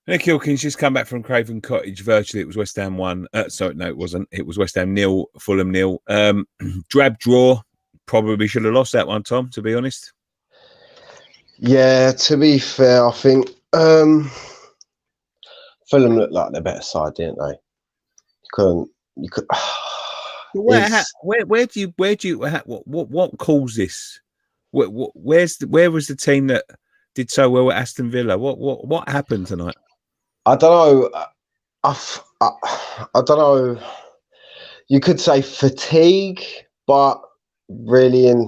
Nick Hilkins just come back from Craven Cottage. Virtually, it was West Ham 1. Sorry, no, it wasn't. It was West Ham 0, Fulham 0. Drab draw. Probably should have lost that one, Tom, to be honest. Yeah, to be fair, I think Fulham looked like the better side, didn't they? You could. Where do you what caused this? Where was the team that did so well at Aston Villa? What happened tonight? I don't know. I don't know. You could say fatigue, but really, it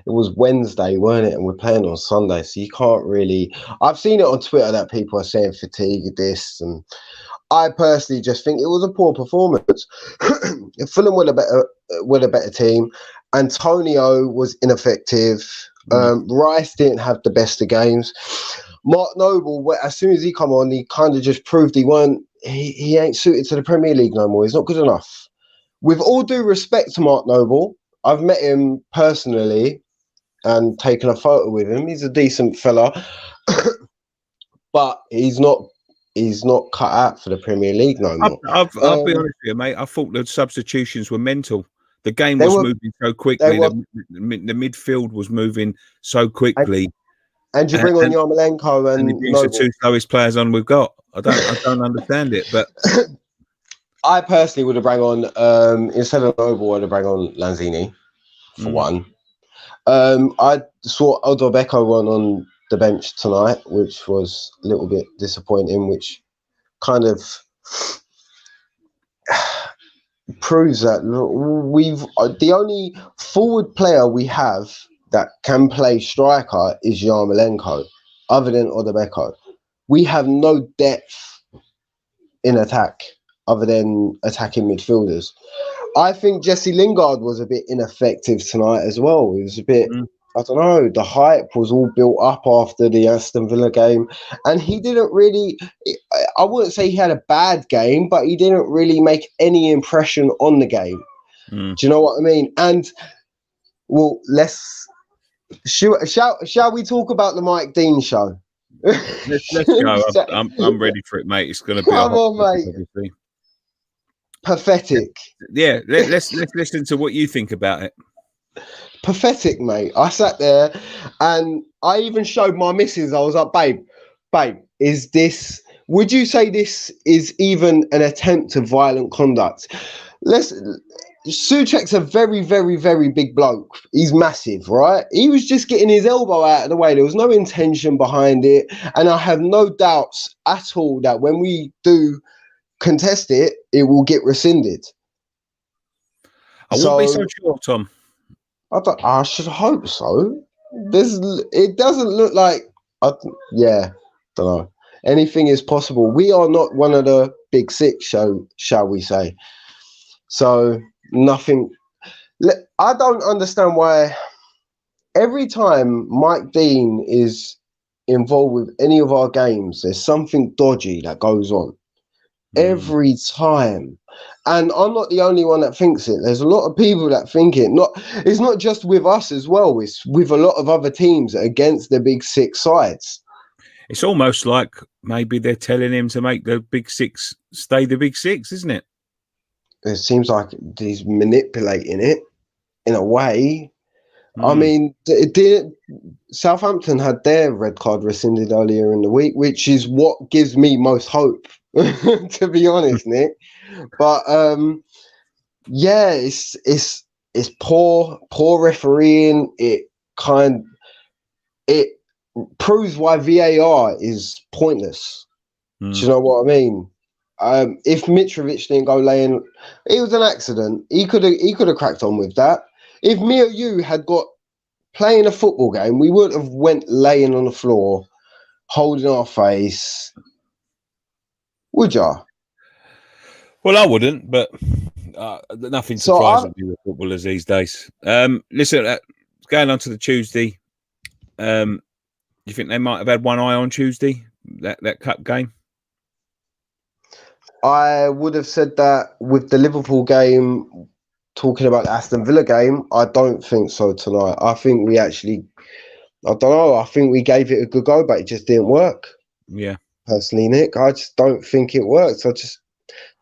was Wednesday, weren't it? And we're playing on Sunday, so you can't really. I've seen it on Twitter that people are saying fatigue, this, and I personally just think it was a poor performance. Fulham were a better team. Antonio was ineffective. Rice didn't have the best of games. Mark Noble, as soon as he come on, he kind of just proved he ain't suited to the Premier League no more. He's not good enough. With all due respect to Mark Noble, I've met him personally and taken a photo with him. He's a decent fella, but he's not cut out for the Premier League no more. I'll be honest with you, mate. I thought the substitutions were mental. The game was moving so quickly. The midfield was moving so quickly. And you bring on Yarmolenko and these are the two slowest players on we've got. I don't understand it, but I personally would have bring on instead of Noble, I'd have bring on Lanzini for one. I saw Odor Becco on the bench tonight, which was a little bit disappointing, which kind of proves that the only forward player we have that can play striker is Yarmolenko, other than Odor Becco. We have no depth in attack other than attacking midfielders. I think Jesse Lingard was a bit ineffective tonight as well. He was a bit, I don't know, the hype was all built up after the Aston Villa game. And he didn't really, I wouldn't say he had a bad game, but he didn't really make any impression on the game. Do you know what I mean? And, well, shall we talk about the Mike Dean show? Let's go. I'm ready for it, mate. It's going to be come on, mate. Obviously. Pathetic. Yeah, let's listen to what you think about it. Pathetic, mate. I sat there and I even showed my missus. I was like, babe, would you say this is even an attempt to violent conduct? Souček's a very, very, very big bloke. He's massive, right? He was just getting his elbow out of the way. There was no intention behind it. And I have no doubts at all that when we do contest it, it will get rescinded. I won't be so sure, Tom. I should hope so. It doesn't look like, don't know. Anything is possible. We are not one of the big six, shall we say. So nothing. I don't understand why every time Mike Dean is involved with any of our games, there's something dodgy that goes on. Every time. And I'm not the only one that thinks it. There's a lot of people that think it. It's not just with us as well. It's with a lot of other teams against the big six sides. It's almost like maybe they're telling him to make the big six stay the big six, isn't it? It seems like he's manipulating it in a way. I mean, Southampton had their red card rescinded earlier in the week, which is what gives me most hope, to be honest, Nick. But it's poor refereeing. It proves why VAR is pointless. Do you know what I mean? If Mitrovic didn't go laying, it was an accident. He could have cracked on with that. If me or you had got playing a football game, we would have went laying on the floor, holding our face. Would ya? Well, I wouldn't, but nothing surprises me with footballers these days. Listen, going on to the Tuesday, you think they might have had one eye on Tuesday, that cup game? I would have said that with the Liverpool game, talking about the Aston Villa game, I don't think so tonight. I think we actually, I don't know, I think we gave it a good go, but it just didn't work. Yeah. personally, Nick. I just don't think it works.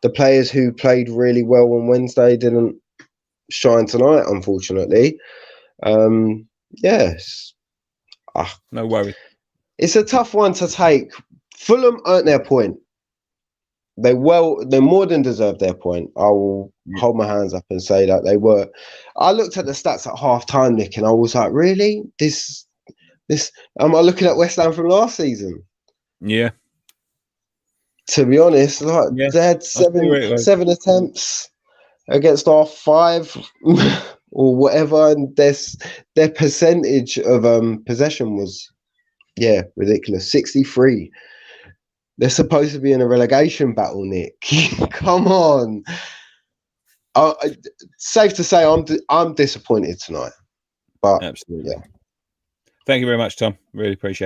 The players who played really well on Wednesday didn't shine tonight, unfortunately. Yes. No worries. It's a tough one to take. Fulham earned their point. They more than deserved their point. I will hold my hands up and say that they were. I looked at the stats at half time, Nick, and I was like, really? This am I looking at West Ham from last season? Yeah. To be honest, like they had seven attempts against our 5 or whatever, and their percentage of possession was ridiculous. 63. They're supposed to be in a relegation battle, Nick. Come on. Safe to say, I'm disappointed tonight. But absolutely. Yeah. Thank you very much, Tom. Really appreciate it.